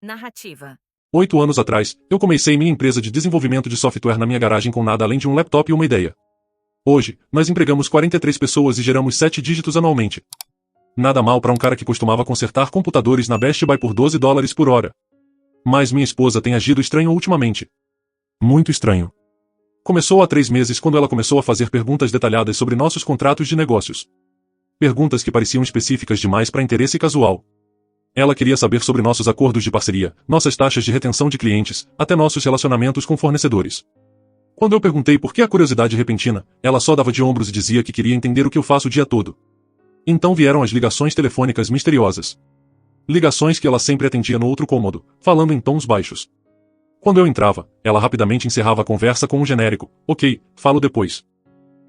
Narrativa. 8 anos atrás, eu comecei minha empresa de desenvolvimento de software na minha garagem com nada além de um laptop e uma ideia. Hoje, nós empregamos 43 pessoas e geramos 7 dígitos anualmente. Nada mal para um cara que costumava consertar computadores na Best Buy por $12 por hora. Mas minha esposa tem agido estranho ultimamente. Muito estranho. Começou há 3 meses quando ela começou a fazer perguntas detalhadas sobre nossos contratos de negócios. Perguntas que pareciam específicas demais para interesse casual. Ela queria saber sobre nossos acordos de parceria, nossas taxas de retenção de clientes, até nossos relacionamentos com fornecedores. Quando eu perguntei por que a curiosidade repentina, ela só dava de ombros e dizia que queria entender o que eu faço o dia todo. Então vieram as ligações telefônicas misteriosas. Ligações que ela sempre atendia no outro cômodo, falando em tons baixos. Quando eu entrava, ela rapidamente encerrava a conversa com um genérico, ok, falo depois.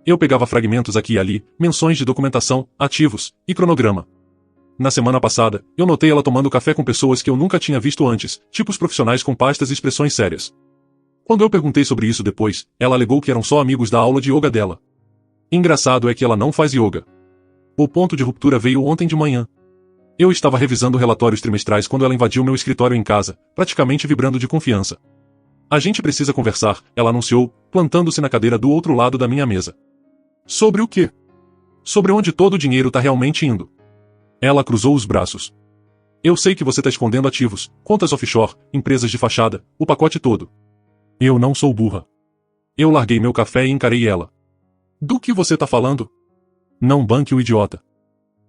Eu pegava fragmentos aqui e ali, menções de documentação, ativos, e cronograma. Na semana passada, eu notei ela tomando café com pessoas que eu nunca tinha visto antes, tipos profissionais com pastas e expressões sérias. Quando eu perguntei sobre isso depois, ela alegou que eram só amigos da aula de yoga dela. Engraçado é que ela não faz yoga. O ponto de ruptura veio ontem de manhã. Eu estava revisando relatórios trimestrais quando ela invadiu meu escritório em casa, praticamente vibrando de confiança. A gente precisa conversar, ela anunciou, plantando-se na cadeira do outro lado da minha mesa. Sobre o quê? Sobre onde todo o dinheiro está realmente indo. Ela cruzou os braços. Eu sei que você está escondendo ativos, contas offshore, empresas de fachada, o pacote todo. Eu não sou burra. Eu larguei meu café e encarei ela. Do que você está falando? Não banque o idiota.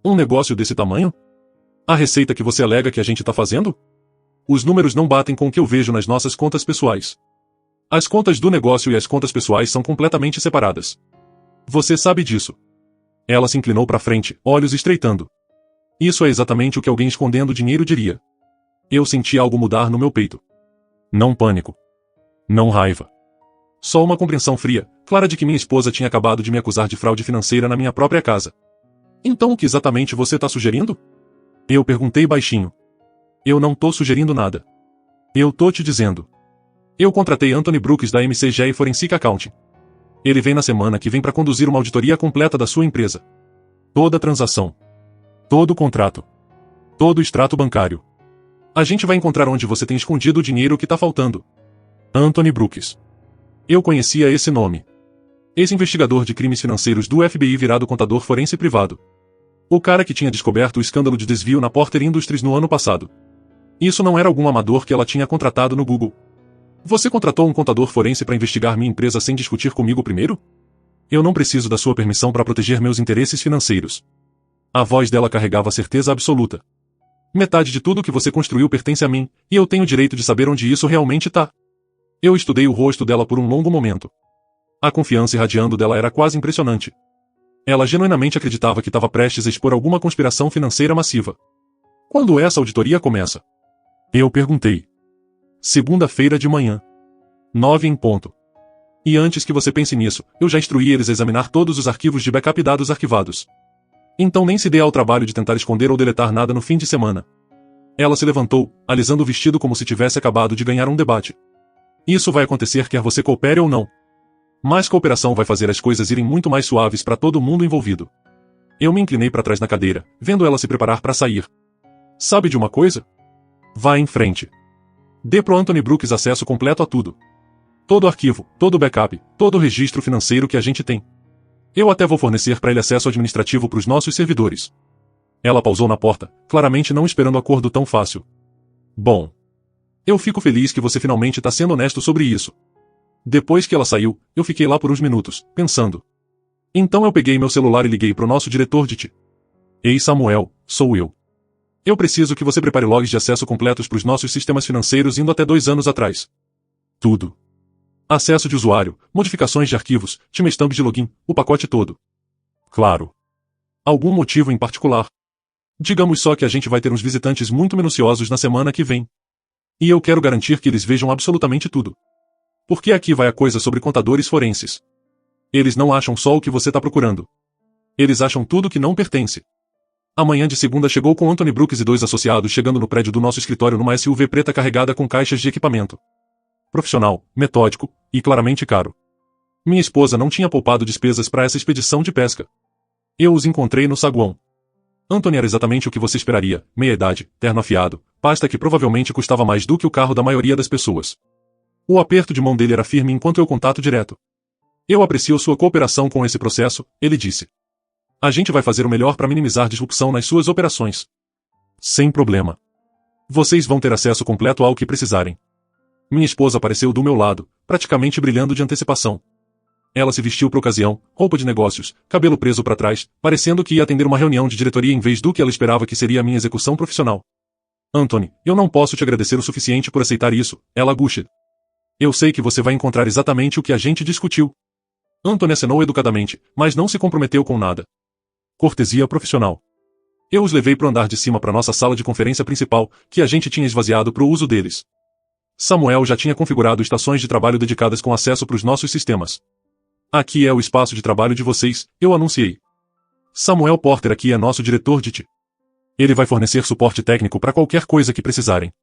Um negócio desse tamanho? A receita que você alega que a gente está fazendo? Os números não batem com o que eu vejo nas nossas contas pessoais. As contas do negócio e as contas pessoais são completamente separadas. Você sabe disso. Ela se inclinou para frente, olhos estreitando. Isso é exatamente o que alguém escondendo dinheiro diria. Eu senti algo mudar no meu peito. Não pânico. Não raiva. Só uma compreensão fria, clara de que minha esposa tinha acabado de me acusar de fraude financeira na minha própria casa. Então o que exatamente você está sugerindo? Eu perguntei baixinho. Eu não tô sugerindo nada. Eu tô te dizendo. Eu contratei Anthony Brooks da MCG Forensic Accounting. Ele vem na semana que vem para conduzir uma auditoria completa da sua empresa. Toda transação. Todo contrato. Todo extrato bancário. A gente vai encontrar onde você tem escondido o dinheiro que tá faltando. Anthony Brooks. Eu conhecia esse nome. Ex-investigador de crimes financeiros do FBI virado contador forense privado. O cara que tinha descoberto o escândalo de desvio na Porter Industries no ano passado. Isso não era algum amador que ela tinha contratado no Google. Você contratou um contador forense para investigar minha empresa sem discutir comigo primeiro? Eu não preciso da sua permissão para proteger meus interesses financeiros. A voz dela carregava certeza absoluta. Metade de tudo que você construiu pertence a mim, e eu tenho o direito de saber onde isso realmente tá. Eu estudei o rosto dela por um longo momento. A confiança irradiando dela era quase impressionante. Ela genuinamente acreditava que estava prestes a expor alguma conspiração financeira massiva. Quando essa auditoria começa? Eu perguntei. Segunda-feira de manhã. 9 em ponto. E antes que você pense nisso, eu já instruí eles a examinar todos os arquivos de backup e dados arquivados. Então nem se dê ao trabalho de tentar esconder ou deletar nada no fim de semana. Ela se levantou, alisando o vestido como se tivesse acabado de ganhar um debate. Isso vai acontecer quer você coopere ou não. Mas cooperação vai fazer as coisas irem muito mais suaves para todo mundo envolvido. Eu me inclinei para trás na cadeira, vendo ela se preparar para sair. Sabe de uma coisa? Vá em frente. Dê pro Anthony Brooks acesso completo a tudo. Todo arquivo, todo backup, todo registro financeiro que a gente tem. Eu até vou fornecer para ele acesso administrativo para os nossos servidores. Ela pausou na porta, claramente não esperando acordo tão fácil. Bom. Eu fico feliz que você finalmente está sendo honesto sobre isso. Depois que ela saiu, eu fiquei lá por uns minutos, pensando. Então eu peguei meu celular e liguei pro nosso diretor de TI. Ei Samuel, sou eu. Eu preciso que você prepare logs de acesso completos para os nossos sistemas financeiros indo até 2 anos atrás. Tudo. Acesso de usuário, modificações de arquivos, timestamp de login, o pacote todo. Claro. Algum motivo em particular? Digamos só que a gente vai ter uns visitantes muito minuciosos na semana que vem. E eu quero garantir que eles vejam absolutamente tudo. Porque aqui vai a coisa sobre contadores forenses. Eles não acham só o que você está procurando. Eles acham tudo que não pertence. A manhã de segunda chegou com Anthony Brooks e 2 associados chegando no prédio do nosso escritório numa SUV preta carregada com caixas de equipamento. Profissional, metódico, e claramente caro. Minha esposa não tinha poupado despesas para essa expedição de pesca. Eu os encontrei no saguão. Anthony era exatamente o que você esperaria, meia-idade, terno afiado, pasta que provavelmente custava mais do que o carro da maioria das pessoas. O aperto de mão dele era firme enquanto eu contato direto. Eu aprecio sua cooperação com esse processo, ele disse. A gente vai fazer o melhor para minimizar disrupção nas suas operações. Sem problema. Vocês vão ter acesso completo ao que precisarem. Minha esposa apareceu do meu lado, praticamente brilhando de antecipação. Ela se vestiu para a ocasião, roupa de negócios, cabelo preso para trás, parecendo que ia atender uma reunião de diretoria em vez do que ela esperava que seria a minha execução profissional. Anthony, eu não posso te agradecer o suficiente por aceitar isso, ela guxa. Eu sei que você vai encontrar exatamente o que a gente discutiu. Anthony acenou educadamente, mas não se comprometeu com nada. Cortesia profissional. Eu os levei para o andar de cima para nossa sala de conferência principal, que a gente tinha esvaziado para o uso deles. Samuel já tinha configurado estações de trabalho dedicadas com acesso para os nossos sistemas. Aqui é o espaço de trabalho de vocês, eu anunciei. Samuel Porter aqui é nosso diretor de TI. Ele vai fornecer suporte técnico para qualquer coisa que precisarem.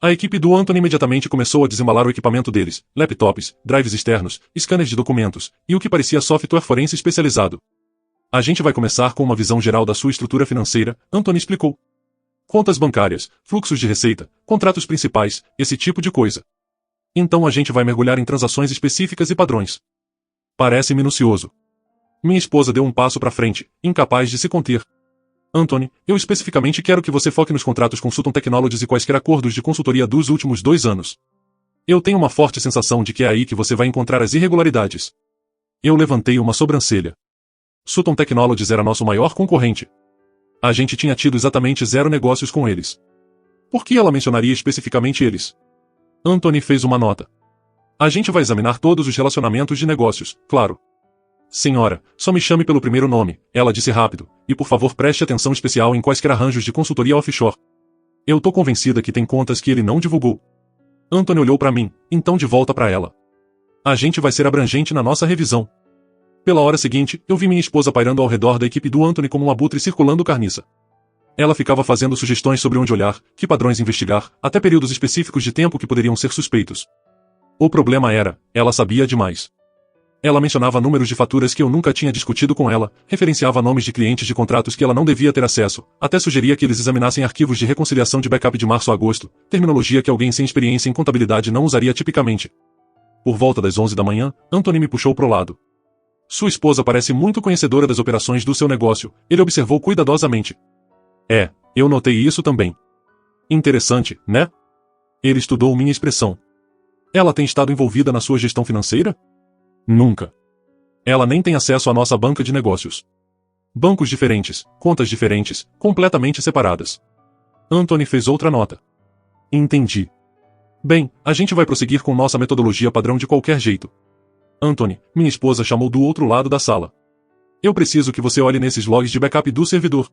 A equipe do Anthony imediatamente começou a desembalar o equipamento deles, laptops, drives externos, scanners de documentos, e o que parecia software forense especializado. A gente vai começar com uma visão geral da sua estrutura financeira, Anthony explicou. Contas bancárias, fluxos de receita, contratos principais, esse tipo de coisa. Então a gente vai mergulhar em transações específicas e padrões. Parece minucioso. Minha esposa deu um passo para frente, incapaz de se conter. Anthony, eu especificamente quero que você foque nos contratos com Sutton Technologies e quaisquer acordos de consultoria dos últimos 2 anos. Eu tenho uma forte sensação de que é aí que você vai encontrar as irregularidades. Eu levantei uma sobrancelha. Sutton Technologies era nosso maior concorrente. A gente tinha tido exatamente 0 negócios com eles. Por que ela mencionaria especificamente eles? Anthony fez uma nota. A gente vai examinar todos os relacionamentos de negócios, claro. Senhora, só me chame pelo primeiro nome, ela disse rápido, e por favor preste atenção especial em quaisquer arranjos de consultoria offshore. Eu tô convencida que tem contas que ele não divulgou. Anthony olhou para mim, então de volta para ela. A gente vai ser abrangente na nossa revisão. Pela hora seguinte, eu vi minha esposa pairando ao redor da equipe do Anthony como um abutre circulando carniça. Ela ficava fazendo sugestões sobre onde olhar, que padrões investigar, até períodos específicos de tempo que poderiam ser suspeitos. O problema era, ela sabia demais. Ela mencionava números de faturas que eu nunca tinha discutido com ela, referenciava nomes de clientes de contratos que ela não devia ter acesso, até sugeria que eles examinassem arquivos de reconciliação de backup de março a agosto, terminologia que alguém sem experiência em contabilidade não usaria tipicamente. Por volta das 11 da manhã, Anthony me puxou pro lado. Sua esposa parece muito conhecedora das operações do seu negócio, ele observou cuidadosamente. Eu notei isso também. Interessante, né? Ele estudou minha expressão. Ela tem estado envolvida na sua gestão financeira? Nunca. Ela nem tem acesso à nossa banca de negócios. Bancos diferentes, contas diferentes, completamente separadas. Anthony fez outra nota. Entendi. Bem, a gente vai prosseguir com nossa metodologia padrão de qualquer jeito. Anthony, minha esposa chamou do outro lado da sala. Eu preciso que você olhe nesses logs de backup do servidor.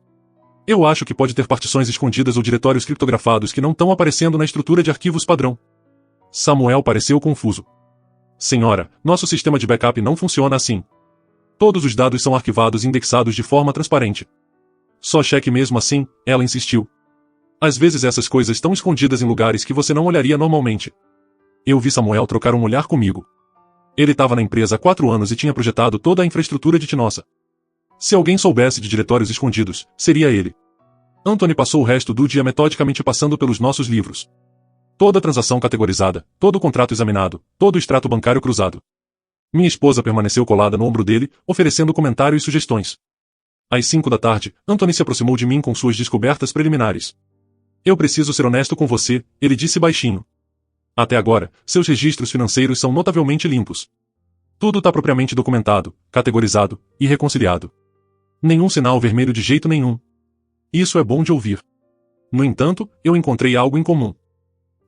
Eu acho que pode ter partições escondidas ou diretórios criptografados que não estão aparecendo na estrutura de arquivos padrão. Samuel pareceu confuso. Senhora, nosso sistema de backup não funciona assim. Todos os dados são arquivados e indexados de forma transparente. Só cheque mesmo assim, ela insistiu. Às vezes essas coisas estão escondidas em lugares que você não olharia normalmente. Eu vi Samuel trocar um olhar comigo. Ele estava na empresa há 4 anos e tinha projetado toda a infraestrutura de Tinossa. Se alguém soubesse de diretórios escondidos, seria ele. Anthony passou o resto do dia metodicamente passando pelos nossos livros. Toda transação categorizada, todo contrato examinado, todo extrato bancário cruzado. Minha esposa permaneceu colada no ombro dele, oferecendo comentários e sugestões. Às 5 da tarde, Anthony se aproximou de mim com suas descobertas preliminares. Eu preciso ser honesto com você, ele disse baixinho. Até agora, seus registros financeiros são notavelmente limpos. Tudo está propriamente documentado, categorizado e reconciliado. Nenhum sinal vermelho de jeito nenhum. Isso é bom de ouvir. No entanto, eu encontrei algo em comum.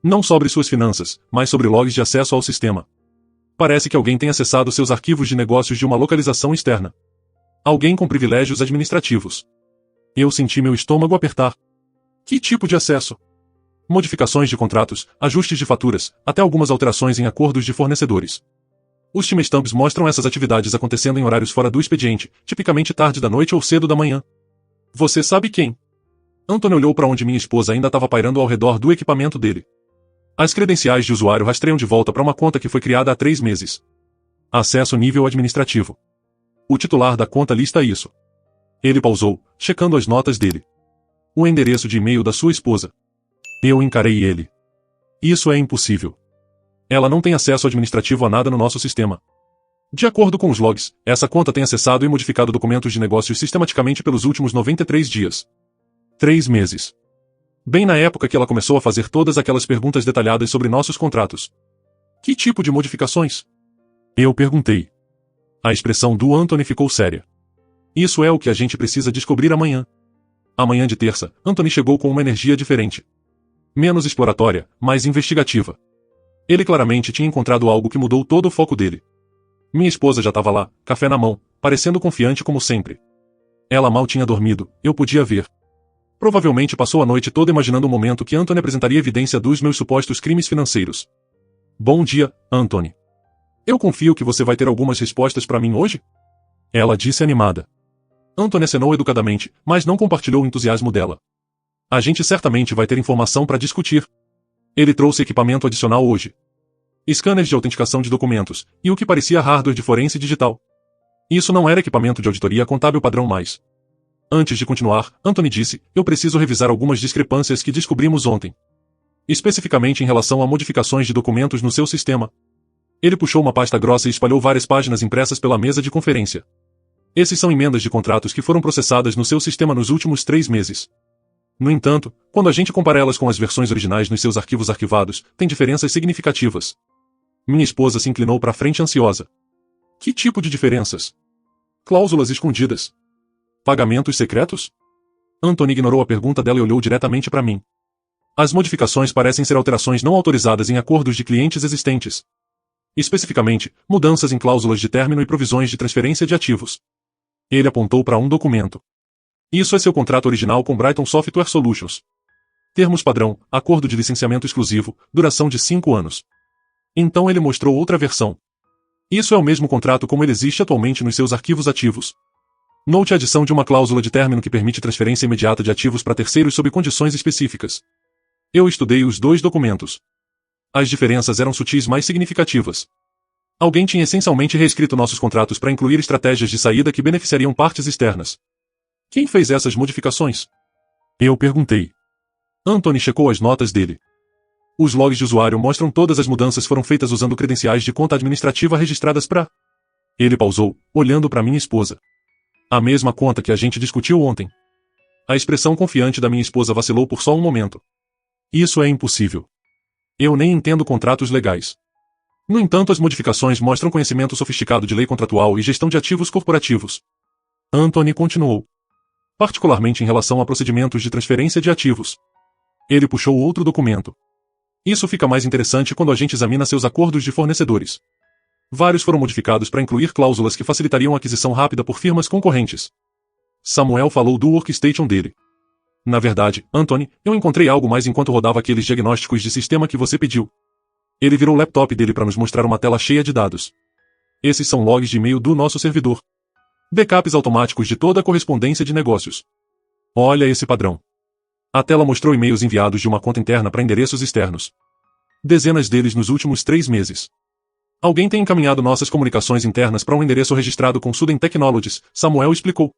Não sobre suas finanças, mas sobre logs de acesso ao sistema. Parece que alguém tem acessado seus arquivos de negócios de uma localização externa. Alguém com privilégios administrativos. Eu senti meu estômago apertar. Que tipo de acesso? Modificações de contratos, ajustes de faturas, até algumas alterações em acordos de fornecedores. Os timestamps mostram essas atividades acontecendo em horários fora do expediente, tipicamente tarde da noite ou cedo da manhã. Você sabe quem? Anthony olhou para onde minha esposa ainda estava pairando ao redor do equipamento dele. As credenciais de usuário rastreiam de volta para uma conta que foi criada há 3 meses. Acesso nível administrativo. O titular da conta lista isso. Ele pausou, checando as notas dele. O endereço de e-mail da sua esposa. Eu encarei ele. Isso é impossível. Ela não tem acesso administrativo a nada no nosso sistema. De acordo com os logs, essa conta tem acessado e modificado documentos de negócios sistematicamente pelos últimos 93 dias. 3 meses. Bem na época que ela começou a fazer todas aquelas perguntas detalhadas sobre nossos contratos. Que tipo de modificações? Eu perguntei. A expressão do Anthony ficou séria. Isso é o que a gente precisa descobrir amanhã. Amanhã de terça, Anthony chegou com uma energia diferente. Menos exploratória, mais investigativa. Ele claramente tinha encontrado algo que mudou todo o foco dele. Minha esposa já estava lá, café na mão, parecendo confiante como sempre. Ela mal tinha dormido, eu podia ver. Provavelmente passou a noite toda imaginando o momento que Anthony apresentaria evidência dos meus supostos crimes financeiros. Bom dia, Anthony. Eu confio que você vai ter algumas respostas para mim hoje? Ela disse animada. Anthony acenou educadamente, mas não compartilhou o entusiasmo dela. A gente certamente vai ter informação para discutir. Ele trouxe equipamento adicional hoje. Scanners de autenticação de documentos, e o que parecia hardware de forense digital. Isso não era equipamento de auditoria contábil padrão mais. Antes de continuar, Anthony disse, eu preciso revisar algumas discrepâncias que descobrimos ontem. Especificamente em relação a modificações de documentos no seu sistema. Ele puxou uma pasta grossa e espalhou várias páginas impressas pela mesa de conferência. Esses são emendas de contratos que foram processadas no seu sistema nos últimos 3 meses. No entanto, quando a gente compara elas com as versões originais nos seus arquivos arquivados, tem diferenças significativas. Minha esposa se inclinou para frente ansiosa. Que tipo de diferenças? Cláusulas escondidas. Pagamentos secretos? Anthony ignorou a pergunta dela e olhou diretamente para mim. As modificações parecem ser alterações não autorizadas em acordos de clientes existentes. Especificamente, mudanças em cláusulas de término e provisões de transferência de ativos. Ele apontou para um documento. Isso é seu contrato original com Brighton Software Solutions. Termos padrão, acordo de licenciamento exclusivo, duração de 5 anos. Então ele mostrou outra versão. Isso é o mesmo contrato como ele existe atualmente nos seus arquivos ativos. Note a adição de uma cláusula de término que permite transferência imediata de ativos para terceiros sob condições específicas. Eu estudei os 2 documentos. As diferenças eram sutis mais significativas. Alguém tinha essencialmente reescrito nossos contratos para incluir estratégias de saída que beneficiariam partes externas. Quem fez essas modificações? Eu perguntei. Anthony checou as notas dele. Os logs de usuário mostram todas as mudanças foram feitas usando credenciais de conta administrativa registradas para... Ele pausou, olhando para minha esposa. A mesma conta que a gente discutiu ontem. A expressão confiante da minha esposa vacilou por só um momento. Isso é impossível. Eu nem entendo contratos legais. No entanto, as modificações mostram conhecimento sofisticado de lei contratual e gestão de ativos corporativos. Anthony continuou. Particularmente em relação a procedimentos de transferência de ativos. Ele puxou outro documento. Isso fica mais interessante quando a gente examina seus acordos de fornecedores. Vários foram modificados para incluir cláusulas que facilitariam a aquisição rápida por firmas concorrentes. Samuel falou do workstation dele. Na verdade, Anthony, eu encontrei algo mais enquanto rodava aqueles diagnósticos de sistema que você pediu. Ele virou o laptop dele para nos mostrar uma tela cheia de dados. Esses são logs de e-mail do nosso servidor. Backups automáticos de toda a correspondência de negócios. Olha esse padrão. A tela mostrou e-mails enviados de uma conta interna para endereços externos. Dezenas deles nos últimos 3 meses. Alguém tem encaminhado nossas comunicações internas para um endereço registrado com Suden Technologies, Samuel explicou.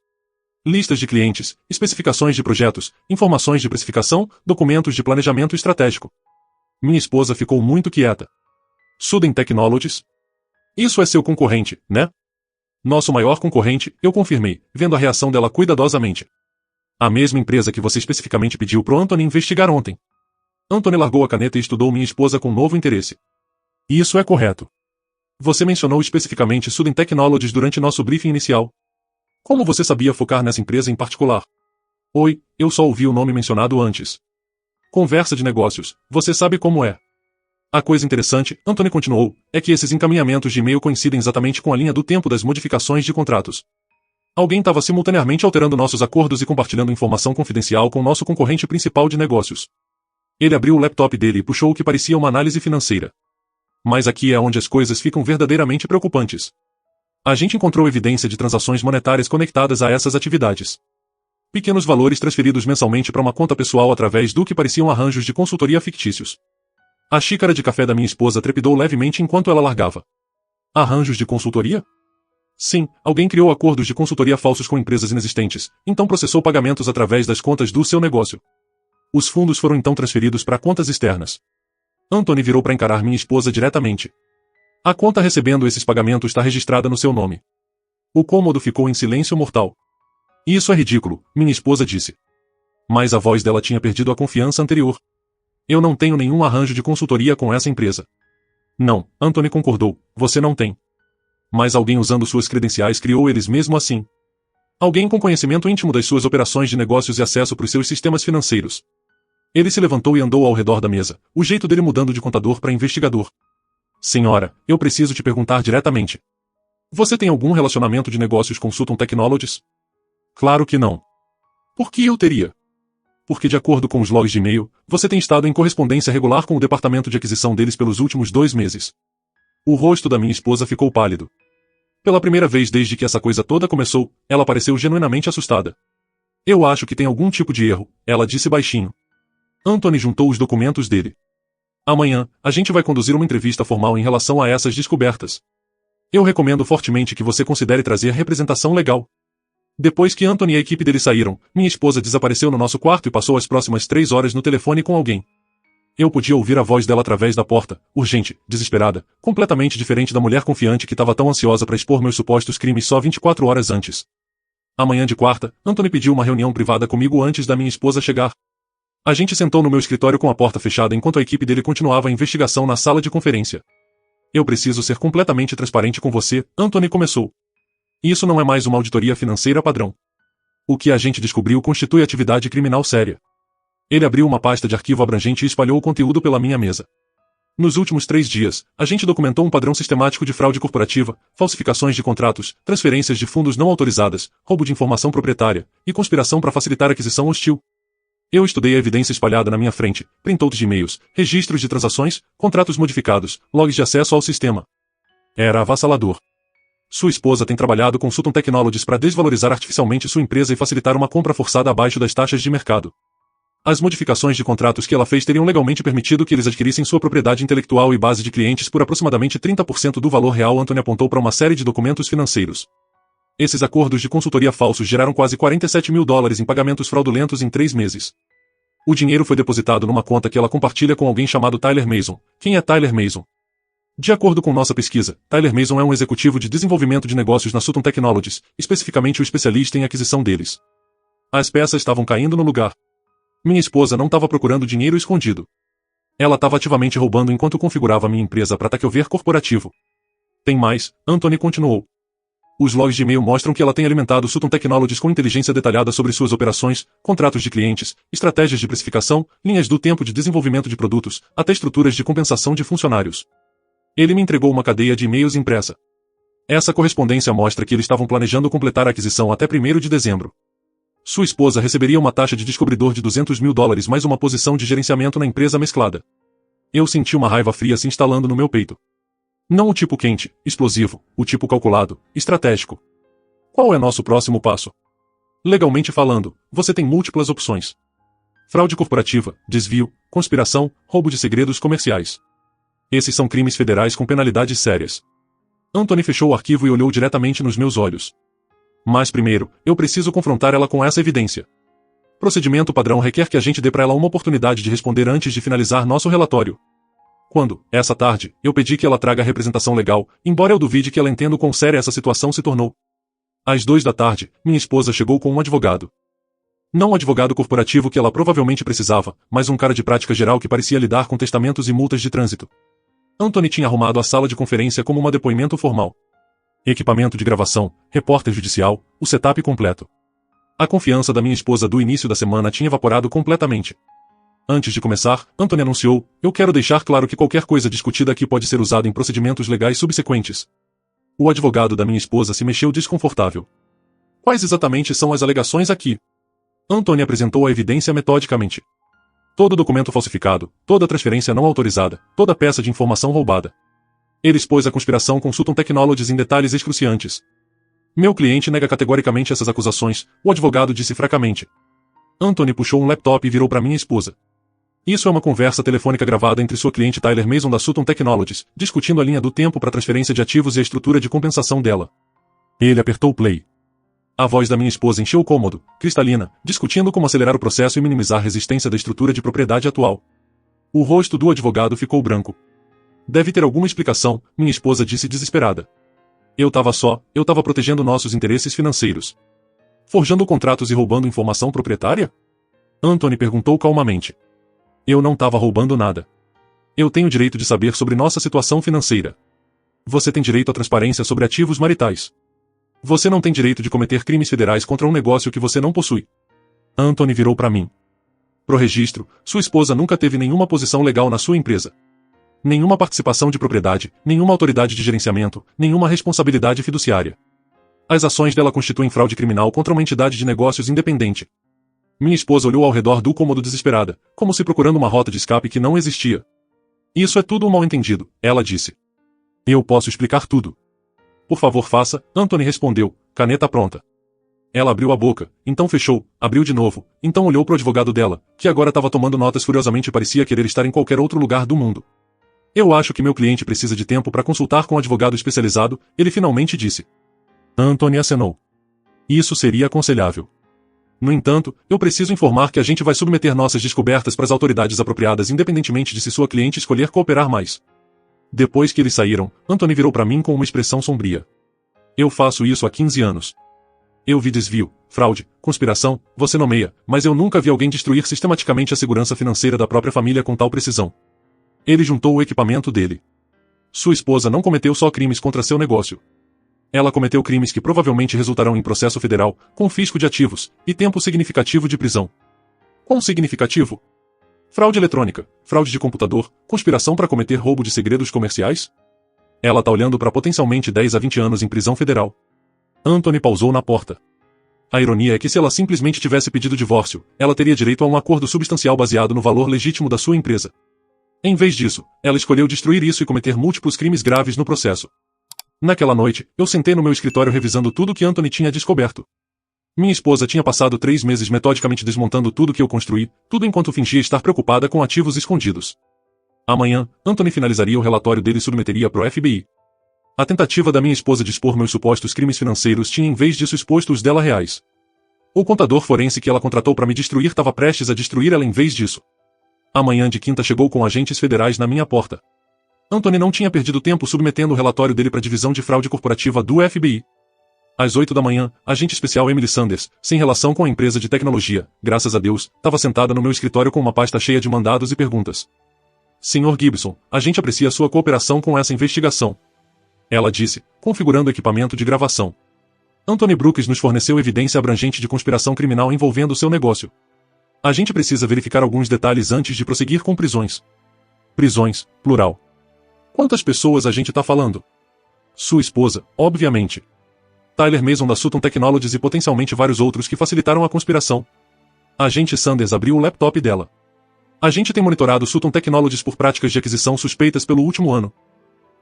Listas de clientes, especificações de projetos, informações de precificação, documentos de planejamento estratégico. Minha esposa ficou muito quieta. Suden Technologies? Isso é seu concorrente, né? Nosso maior concorrente, eu confirmei, vendo a reação dela cuidadosamente. A mesma empresa que você especificamente pediu pro Anthony investigar ontem. Anthony largou a caneta e estudou minha esposa com novo interesse. Isso é correto. Você mencionou especificamente Suden Technologies durante nosso briefing inicial. Como você sabia focar nessa empresa em particular? Oi, eu só ouvi o nome mencionado antes. Conversa de negócios, você sabe como é. A coisa interessante, Anthony continuou, é que esses encaminhamentos de e-mail coincidem exatamente com a linha do tempo das modificações de contratos. Alguém estava simultaneamente alterando nossos acordos e compartilhando informação confidencial com nosso concorrente principal de negócios. Ele abriu o laptop dele e puxou o que parecia uma análise financeira. Mas aqui é onde as coisas ficam verdadeiramente preocupantes. A gente encontrou evidência de transações monetárias conectadas a essas atividades. Pequenos valores transferidos mensalmente para uma conta pessoal através do que pareciam arranjos de consultoria fictícios. A xícara de café da minha esposa trepidou levemente enquanto ela largava. Arranjos de consultoria? Sim, alguém criou acordos de consultoria falsos com empresas inexistentes, então processou pagamentos através das contas do seu negócio. Os fundos foram então transferidos para contas externas. Anthony virou para encarar minha esposa diretamente. A conta recebendo esses pagamentos está registrada no seu nome. O cômodo ficou em silêncio mortal. Isso é ridículo, minha esposa disse. Mas a voz dela tinha perdido a confiança anterior. Eu não tenho nenhum arranjo de consultoria com essa empresa. Não, Anthony concordou, você não tem. Mas alguém usando suas credenciais criou eles mesmo assim. Alguém com conhecimento íntimo das suas operações de negócios e acesso para os seus sistemas financeiros. Ele se levantou e andou ao redor da mesa, o jeito dele mudando de contador para investigador. Senhora, eu preciso te perguntar diretamente. Você tem algum relacionamento de negócios com Sutton Technologies? Claro que não. Por que eu teria? Porque de acordo com os logs de e-mail, você tem estado em correspondência regular com o departamento de aquisição deles pelos últimos 2 meses. O rosto da minha esposa ficou pálido. Pela primeira vez desde que essa coisa toda começou, ela pareceu genuinamente assustada. Eu acho que tem algum tipo de erro, ela disse baixinho. Anthony juntou os documentos dele. Amanhã, a gente vai conduzir uma entrevista formal em relação a essas descobertas. Eu recomendo fortemente que você considere trazer representação legal. Depois que Anthony e a equipe dele saíram, minha esposa desapareceu no nosso quarto e passou as próximas 3 horas no telefone com alguém. Eu podia ouvir a voz dela através da porta, urgente, desesperada, completamente diferente da mulher confiante que estava tão ansiosa para expor meus supostos crimes só 24 horas antes. Amanhã de quarta, Anthony pediu uma reunião privada comigo antes da minha esposa chegar. A gente sentou no meu escritório com a porta fechada enquanto a equipe dele continuava a investigação na sala de conferência. Eu preciso ser completamente transparente com você, Anthony começou. Isso não é mais uma auditoria financeira padrão. O que a gente descobriu constitui atividade criminal séria. Ele abriu uma pasta de arquivo abrangente e espalhou o conteúdo pela minha mesa. Nos últimos 3 dias, a gente documentou um padrão sistemático de fraude corporativa, falsificações de contratos, transferências de fundos não autorizadas, roubo de informação proprietária e conspiração para facilitar a aquisição hostil. Eu estudei a evidência espalhada na minha frente, printouts de e-mails, registros de transações, contratos modificados, logs de acesso ao sistema. Era avassalador. Sua esposa tem trabalhado com Sutton Technologies para desvalorizar artificialmente sua empresa e facilitar uma compra forçada abaixo das taxas de mercado. As modificações de contratos que ela fez teriam legalmente permitido que eles adquirissem sua propriedade intelectual e base de clientes por aproximadamente 30% do valor real. Anthony apontou para uma série de documentos financeiros. Esses acordos de consultoria falsos geraram quase $47 mil em pagamentos fraudulentos em 3 meses. O dinheiro foi depositado numa conta que ela compartilha com alguém chamado Tyler Mason. Quem é Tyler Mason? De acordo com nossa pesquisa, Tyler Mason é um executivo de desenvolvimento de negócios na Sutton Technologies, especificamente o especialista em aquisição deles. As peças estavam caindo no lugar. Minha esposa não estava procurando dinheiro escondido. Ela estava ativamente roubando enquanto configurava minha empresa para takeover corporativo. Tem mais, Anthony continuou. Os logs de e-mail mostram que ela tem alimentado Sutton Technologies com inteligência detalhada sobre suas operações, contratos de clientes, estratégias de precificação, linhas do tempo de desenvolvimento de produtos, até estruturas de compensação de funcionários. Ele me entregou uma cadeia de e-mails impressa. Essa correspondência mostra que eles estavam planejando completar a aquisição até 1º de dezembro. Sua esposa receberia uma taxa de descobridor de $200 mil mais uma posição de gerenciamento na empresa mesclada. Eu senti uma raiva fria se instalando no meu peito. Não o tipo quente, explosivo, o tipo calculado, estratégico. Qual é nosso próximo passo? Legalmente falando, você tem múltiplas opções. Fraude corporativa, desvio, conspiração, roubo de segredos comerciais. Esses são crimes federais com penalidades sérias. Anthony fechou o arquivo e olhou diretamente nos meus olhos. Mas primeiro, eu preciso confrontar ela com essa evidência. Procedimento padrão requer que a gente dê para ela uma oportunidade de responder antes de finalizar nosso relatório. Quando, essa tarde, eu pedi que ela traga a representação legal, embora eu duvide que ela entenda o quão séria essa situação se tornou. Às 2 da tarde, minha esposa chegou com um advogado. Não o advogado corporativo que ela provavelmente precisava, mas um cara de prática geral que parecia lidar com testamentos e multas de trânsito. Anthony tinha arrumado a sala de conferência como um depoimento formal. Equipamento de gravação, repórter judicial, o setup completo. A confiança da minha esposa do início da semana tinha evaporado completamente. Antes de começar, Anthony anunciou, eu quero deixar claro que qualquer coisa discutida aqui pode ser usada em procedimentos legais subsequentes. O advogado da minha esposa se mexeu desconfortável. Quais exatamente são as alegações aqui? Anthony apresentou a evidência metodicamente. Todo documento falsificado, toda transferência não autorizada, toda peça de informação roubada. Ele expôs a conspiração com Sutton Technologies em detalhes excruciantes. Meu cliente nega categoricamente essas acusações, o advogado disse fracamente. Anthony puxou um laptop e virou para minha esposa. Isso é uma conversa telefônica gravada entre sua cliente Tyler Mason da Sutton Technologies, discutindo a linha do tempo para transferência de ativos e a estrutura de compensação dela. Ele apertou play. A voz da minha esposa encheu o cômodo, cristalina, discutindo como acelerar o processo e minimizar a resistência da estrutura de propriedade atual. O rosto do advogado ficou branco. Deve ter alguma explicação, minha esposa disse desesperada. Eu tava protegendo nossos interesses financeiros. Forjando contratos e roubando informação proprietária? Anthony perguntou calmamente. Eu não tava roubando nada. Eu tenho direito de saber sobre nossa situação financeira. Você tem direito à transparência sobre ativos maritais. Você não tem direito de cometer crimes federais contra um negócio que você não possui. Anthony virou para mim. Pro registro, sua esposa nunca teve nenhuma posição legal na sua empresa. Nenhuma participação de propriedade, nenhuma autoridade de gerenciamento, nenhuma responsabilidade fiduciária. As ações dela constituem fraude criminal contra uma entidade de negócios independente. Minha esposa olhou ao redor do cômodo desesperada, como se procurando uma rota de escape que não existia. Isso é tudo um mal-entendido, ela disse. Eu posso explicar tudo. Por favor faça, Anthony respondeu, caneta pronta. Ela abriu a boca, então fechou, abriu de novo, então olhou para o advogado dela, que agora estava tomando notas furiosamente e parecia querer estar em qualquer outro lugar do mundo. Eu acho que meu cliente precisa de tempo para consultar com um advogado especializado, ele finalmente disse. Anthony acenou. Isso seria aconselhável. No entanto, eu preciso informar que a gente vai submeter nossas descobertas para as autoridades apropriadas independentemente de se sua cliente escolher cooperar mais. Depois que eles saíram, Anthony virou para mim com uma expressão sombria. Eu faço isso há 15 anos. Eu vi desvio, fraude, conspiração, você nomeia, mas eu nunca vi alguém destruir sistematicamente a segurança financeira da própria família com tal precisão. Ele juntou o equipamento dele. Sua esposa não cometeu só crimes contra seu negócio. Ela cometeu crimes que provavelmente resultarão em processo federal, confisco de ativos, e tempo significativo de prisão. Quão significativo? Fraude eletrônica, fraude de computador, conspiração para cometer roubo de segredos comerciais? Ela tá olhando para potencialmente 10 a 20 anos em prisão federal. Anthony pausou na porta. A ironia é que se ela simplesmente tivesse pedido divórcio, ela teria direito a um acordo substancial baseado no valor legítimo da sua empresa. Em vez disso, ela escolheu destruir isso e cometer múltiplos crimes graves no processo. Naquela noite, eu sentei no meu escritório revisando tudo que Anthony tinha descoberto. Minha esposa tinha passado 3 meses metodicamente desmontando tudo que eu construí, tudo enquanto fingia estar preocupada com ativos escondidos. Amanhã, Anthony finalizaria o relatório dele e submeteria pro FBI. A tentativa da minha esposa de expor meus supostos crimes financeiros tinha em vez disso exposto os dela reais. O contador forense que ela contratou para me destruir estava prestes a destruir ela em vez disso. A manhã de quinta chegou com agentes federais na minha porta. Anthony não tinha perdido tempo submetendo o relatório dele para a divisão de fraude corporativa do FBI. Às 8 da manhã, a agente especial Emily Sanders, sem relação com a empresa de tecnologia, graças a Deus, estava sentada no meu escritório com uma pasta cheia de mandados e perguntas. Sr. Gibson, a gente aprecia sua cooperação com essa investigação. Ela disse, configurando o equipamento de gravação. Anthony Brooks nos forneceu evidência abrangente de conspiração criminal envolvendo seu negócio. A gente precisa verificar alguns detalhes antes de prosseguir com prisões. Prisões, plural. Quantas pessoas a gente tá falando? Sua esposa, obviamente. Tyler Mason da Sutton Technologies e potencialmente vários outros que facilitaram a conspiração. A agente Sanders abriu o laptop dela. A gente tem monitorado Sutton Technologies por práticas de aquisição suspeitas pelo último ano.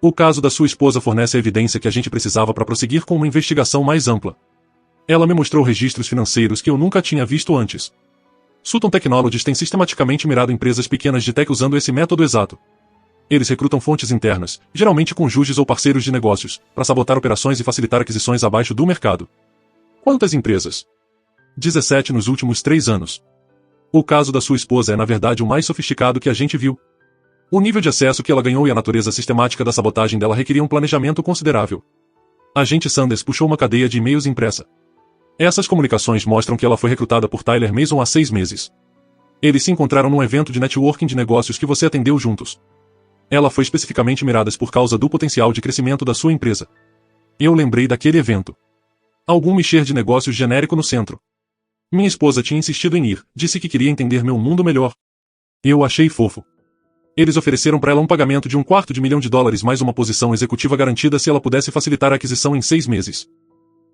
O caso da sua esposa fornece a evidência que a gente precisava para prosseguir com uma investigação mais ampla. Ela me mostrou registros financeiros que eu nunca tinha visto antes. Sutton Technologies tem sistematicamente mirado empresas pequenas de tech usando esse método exato. Eles recrutam fontes internas, geralmente cônjuges ou parceiros de negócios, para sabotar operações e facilitar aquisições abaixo do mercado. Quantas empresas? 17 nos últimos 3 anos. O caso da sua esposa é na verdade o mais sofisticado que a gente viu. O nível de acesso que ela ganhou e a natureza sistemática da sabotagem dela requeriam um planejamento considerável. A agente Sanders puxou uma cadeia de e-mails impressa. Essas comunicações mostram que ela foi recrutada por Tyler Mason há 6 meses. Eles se encontraram num evento de networking de negócios que você atendeu juntos. Ela foi especificamente mirada por causa do potencial de crescimento da sua empresa. Eu lembrei daquele evento. Algum mexer de negócios genérico no centro. Minha esposa tinha insistido em ir, disse que queria entender meu mundo melhor. Eu achei fofo. Eles ofereceram para ela um pagamento de $250,000 mais uma posição executiva garantida se ela pudesse facilitar a aquisição em 6 meses.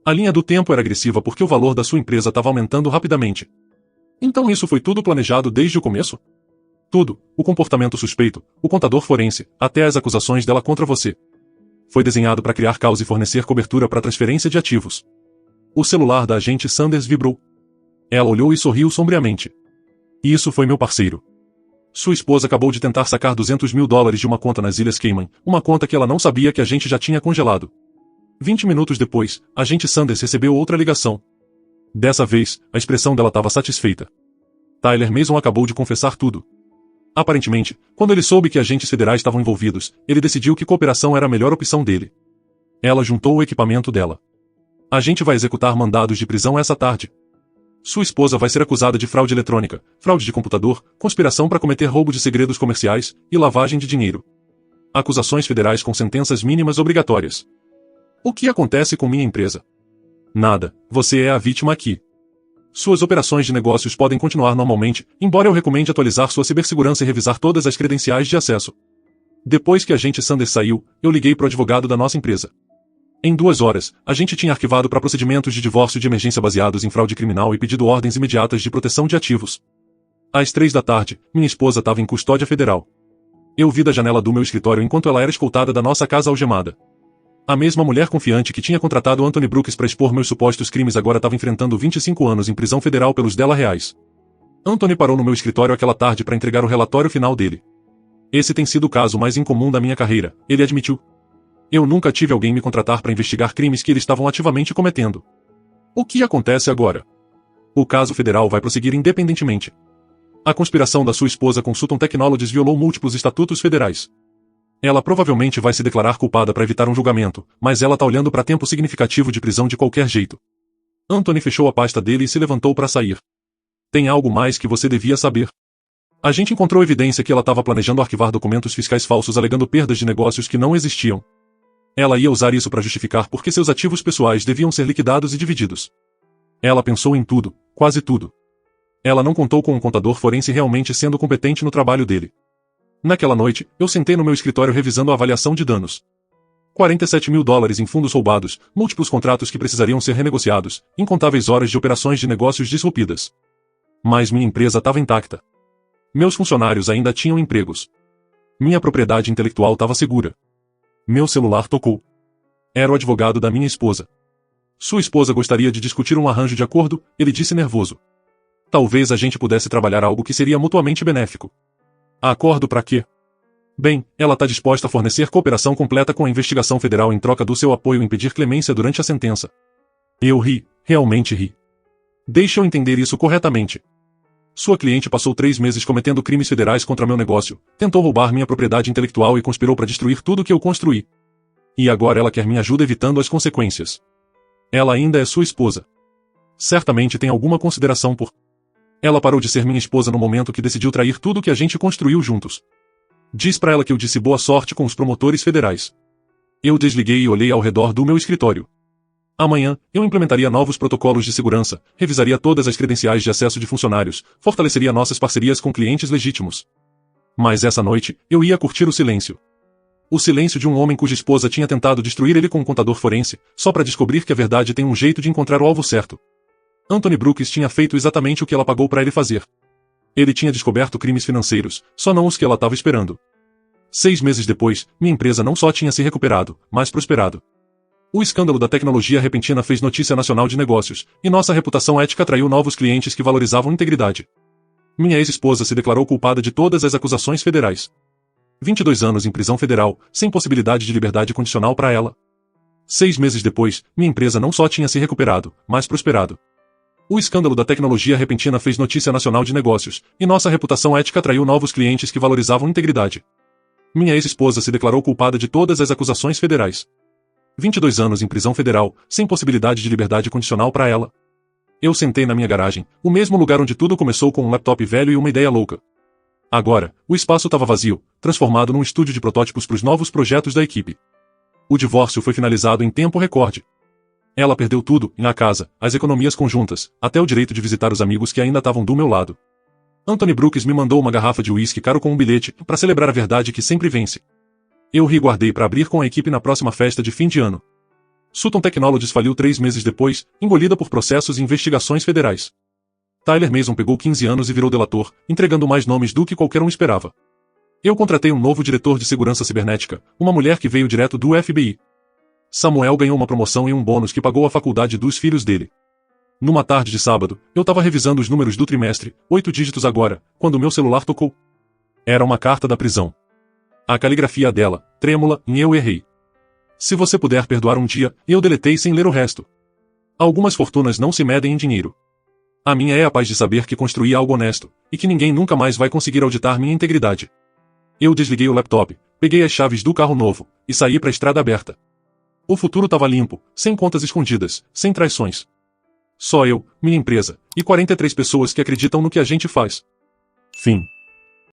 A linha do tempo era agressiva porque o valor da sua empresa estava aumentando rapidamente. Então isso foi tudo planejado desde o começo? Tudo, o comportamento suspeito, o contador forense, até as acusações dela contra você. Foi desenhado para criar caos e fornecer cobertura para transferência de ativos. O celular da agente Sanders vibrou. Ela olhou e sorriu sombriamente. Isso foi meu parceiro. Sua esposa acabou de tentar sacar $200,000 de uma conta nas Ilhas Cayman, uma conta que ela não sabia que a gente já tinha congelado. 20 minutos depois, agente Sanders recebeu outra ligação. Dessa vez, a expressão dela estava satisfeita. Tyler Mason acabou de confessar tudo. Aparentemente, quando ele soube que agentes federais estavam envolvidos, ele decidiu que cooperação era a melhor opção dele. Ela juntou o equipamento dela. A gente vai executar mandados de prisão essa tarde. Sua esposa vai ser acusada de fraude eletrônica, fraude de computador, conspiração para cometer roubo de segredos comerciais e lavagem de dinheiro. Acusações federais com sentenças mínimas obrigatórias. O que acontece com minha empresa? Nada, você é a vítima aqui. Suas operações de negócios podem continuar normalmente, embora eu recomende atualizar sua cibersegurança e revisar todas as credenciais de acesso. Depois que a agente Sanders saiu, eu liguei para o advogado da nossa empresa. Em 2 horas, a gente tinha arquivado para procedimentos de divórcio de emergência baseados em fraude criminal e pedido ordens imediatas de proteção de ativos. Às 3 da tarde, minha esposa estava em custódia federal. Eu vi da janela do meu escritório enquanto ela era escoltada da nossa casa algemada. A mesma mulher confiante que tinha contratado Anthony Brooks para expor meus supostos crimes agora estava enfrentando 25 anos em prisão federal pelos R$10. Anthony parou no meu escritório aquela tarde para entregar o relatório final dele. Esse tem sido o caso mais incomum da minha carreira, ele admitiu. Eu nunca tive alguém me contratar para investigar crimes que eles estavam ativamente cometendo. O que acontece agora? O caso federal vai prosseguir independentemente. A conspiração da sua esposa com Sutton Technologies violou múltiplos estatutos federais. Ela provavelmente vai se declarar culpada para evitar um julgamento, mas ela tá olhando para tempo significativo de prisão de qualquer jeito. Anthony fechou a pasta dele e se levantou para sair. Tem algo mais que você devia saber. A gente encontrou evidência que ela estava planejando arquivar documentos fiscais falsos alegando perdas de negócios que não existiam. Ela ia usar isso para justificar por que seus ativos pessoais deviam ser liquidados e divididos. Ela pensou em tudo, quase tudo. Ela não contou com um contador forense realmente sendo competente no trabalho dele. Naquela noite, eu sentei no meu escritório revisando a avaliação de danos. $47 mil em fundos roubados, múltiplos contratos que precisariam ser renegociados, incontáveis horas de operações de negócios disruptidas. Mas minha empresa estava intacta. Meus funcionários ainda tinham empregos. Minha propriedade intelectual estava segura. Meu celular tocou. Era o advogado da minha esposa. Sua esposa gostaria de discutir um arranjo de acordo, ele disse nervoso. Talvez a gente pudesse trabalhar algo que seria mutuamente benéfico. Acordo para quê? Bem, ela está disposta a fornecer cooperação completa com a investigação federal em troca do seu apoio em pedir clemência durante a sentença. Eu ri, realmente ri. Deixa eu entender isso corretamente. Sua cliente passou 3 meses cometendo crimes federais contra meu negócio, tentou roubar minha propriedade intelectual e conspirou para destruir tudo que eu construí. E agora ela quer minha ajuda evitando as consequências. Ela ainda é sua esposa. Certamente tem alguma consideração por... Ela parou de ser minha esposa no momento que decidiu trair tudo que a gente construiu juntos. Diz pra ela que eu disse boa sorte com os promotores federais. Eu desliguei e olhei ao redor do meu escritório. Amanhã, eu implementaria novos protocolos de segurança, revisaria todas as credenciais de acesso de funcionários, fortaleceria nossas parcerias com clientes legítimos. Mas essa noite, eu ia curtir o silêncio. O silêncio de um homem cuja esposa tinha tentado destruir ele com um contador forense, só para descobrir que a verdade tem um jeito de encontrar o alvo certo. Anthony Brooks tinha feito exatamente o que ela pagou para ele fazer. Ele tinha descoberto crimes financeiros, só não os que ela estava esperando. 6 meses depois, minha empresa não só tinha se recuperado, mas prosperado. O escândalo da tecnologia repentina fez notícia nacional de negócios, e nossa reputação ética atraiu novos clientes que valorizavam integridade. Minha ex-esposa se declarou culpada de todas as acusações federais. 22 anos em prisão federal, sem possibilidade de liberdade condicional para ela. 6 meses depois, minha empresa não só tinha se recuperado, mas prosperado. O escândalo da tecnologia repentina fez notícia nacional de negócios, e nossa reputação ética atraiu novos clientes que valorizavam integridade. Minha ex-esposa se declarou culpada de todas as acusações federais. 22 anos em prisão federal, sem possibilidade de liberdade condicional para ela. Eu sentei na minha garagem, o mesmo lugar onde tudo começou com um laptop velho e uma ideia louca. Agora, o espaço estava vazio, transformado num estúdio de protótipos para os novos projetos da equipe. O divórcio foi finalizado em tempo recorde. Ela perdeu tudo, na casa, as economias conjuntas, até o direito de visitar os amigos que ainda estavam do meu lado. Anthony Brooks me mandou uma garrafa de uísque caro com um bilhete, para celebrar a verdade que sempre vence. Eu ri e guardei para abrir com a equipe na próxima festa de fim de ano. Sutton Technologies faliu 3 meses depois, engolida por processos e investigações federais. Tyler Mason pegou 15 anos e virou delator, entregando mais nomes do que qualquer um esperava. Eu contratei um novo diretor de segurança cibernética, uma mulher que veio direto do FBI. Samuel ganhou uma promoção e um bônus que pagou a faculdade dos filhos dele. Numa tarde de sábado, eu estava revisando os números do trimestre, 8 dígitos agora, quando meu celular tocou. Era uma carta da prisão. A caligrafia dela, trêmula, e eu errei. Se você puder perdoar um dia, eu deletei sem ler o resto. Algumas fortunas não se medem em dinheiro. A minha é a paz de saber que construí algo honesto, e que ninguém nunca mais vai conseguir auditar minha integridade. Eu desliguei o laptop, peguei as chaves do carro novo, e saí para a estrada aberta. O futuro estava limpo, sem contas escondidas, sem traições. Só eu, minha empresa, e 43 pessoas que acreditam no que a gente faz. Fim.